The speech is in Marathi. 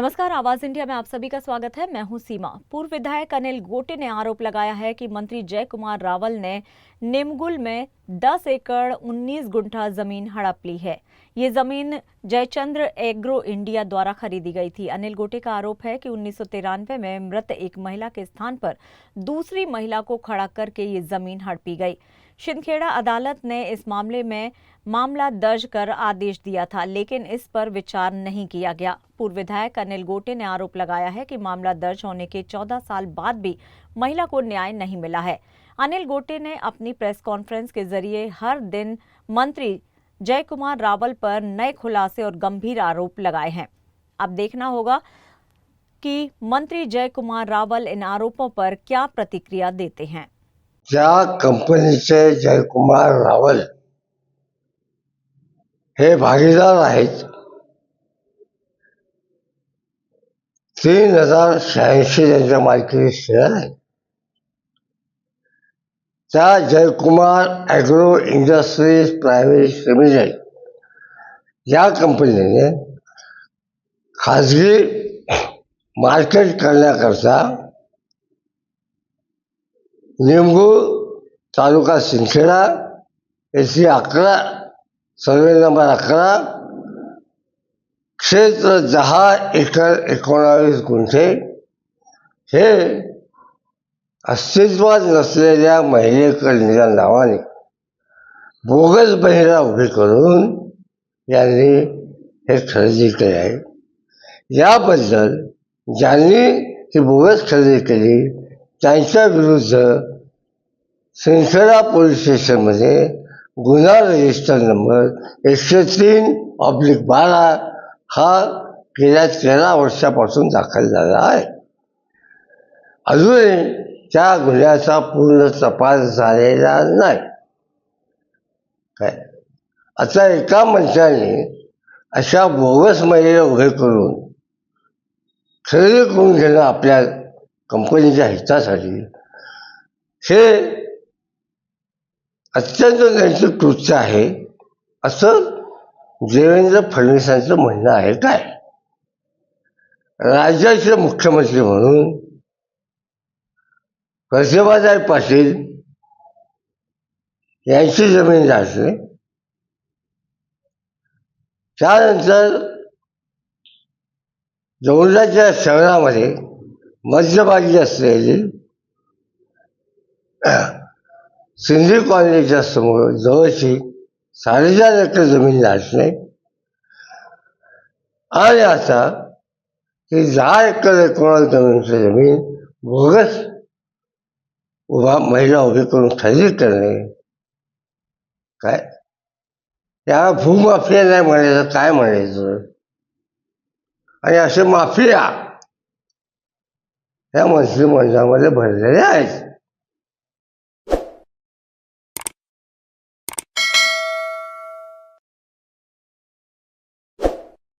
नमस्कार, आवाज इंडिया में आप सभी का स्वागत है। मैं हूं सीमा। पूर्व विधायक अनिल गोटे ने आरोप लगाया है कि मंत्री जय कुमार रावल ने निमगुल में 10 एकड़ 19 गुंठा जमीन हड़प ली है। ये जमीन जयचंद्र एग्रो इंडिया द्वारा खरीदी गई थी। अनिल गोटे का आरोप है कि 1993 में मृत एक महिला के स्थान पर दूसरी महिला को खड़ा करके ये जमीन हड़पी गई। छिंदखेड़ा अदालत ने इस मामले में मामला दर्ज कर आदेश दिया था, लेकिन इस पर विचार नहीं किया गया। पूर्व विधायक अनिल गोटे ने आरोप लगाया है कि मामला दर्ज होने के 14 साल बाद भी महिला को न्याय नहीं मिला है। अनिल गोटे ने अपनी प्रेस कॉन्फ्रेंस के जरिए हर दिन मंत्री जय कुमार रावल पर नए खुलासे और गंभीर आरोप लगाए हैं। अब देखना होगा कि मंत्री जय कुमार रावल इन आरोपों पर क्या प्रतिक्रिया देते हैं। ज्या कंपनीचे जयकुमार रावल हे भागीदार आहेत 3086 त्यांच्या मालकीचे शेअर आहेत। त्या Jaykumar agro industries private limited या कंपनीने खाजगी मार्केट करण्याकरता निमगुळ तालुका सिंदखेडा येथे 11 सर्वे नंबर 11 क्षेत्र 10 एकर 19 गुंठे हे अस्तित्वात नसलेल्या महिलेच्या नावाने बोगस बहिरा उभी करून यांनी हे खरेदी केले आहे। याबद्दल ज्यांनी ही बोगस खरेदी केली त्यांच्या विरुद्ध सिंदखेडा पोलीस स्टेशनमध्ये गुन्हा रजिस्टर नंबर 103/12 हा गेल्या 13 वर्षापासून दाखल झाला आहे। अजूनही त्या गुन्ह्याचा पूर्ण तपास झालेला नाही। आता एका मंत्र्याने अशा बोगस महिलेला उभे करून खरेदी करून घेणं आपल्या कंपनीच्या हितासाठी हे अत्यंत नैतिक कृत्य आहे असं देवेंद्र फडणवीसांचं म्हणणं आहे। काय राज्याचे मुख्यमंत्री म्हणून प्रतिभाताई पाटील यांची जमीन जाते, त्यानंतर जौंडाच्या शहरामध्ये मध्यभागी असलेली सिंधी कॉलनीच्या समोर जवळची 4.5 एकर जमीन जाते आणि आता ही 10 एकर 19 जमीन बोगस महिला उभी करून खरेदी करणे काय याला भूमाफिया नाही म्हणायचं, काय म्हणायचं? आणि असे माफिया या मंत्रिमंडळामध्ये भरलेले आहेत।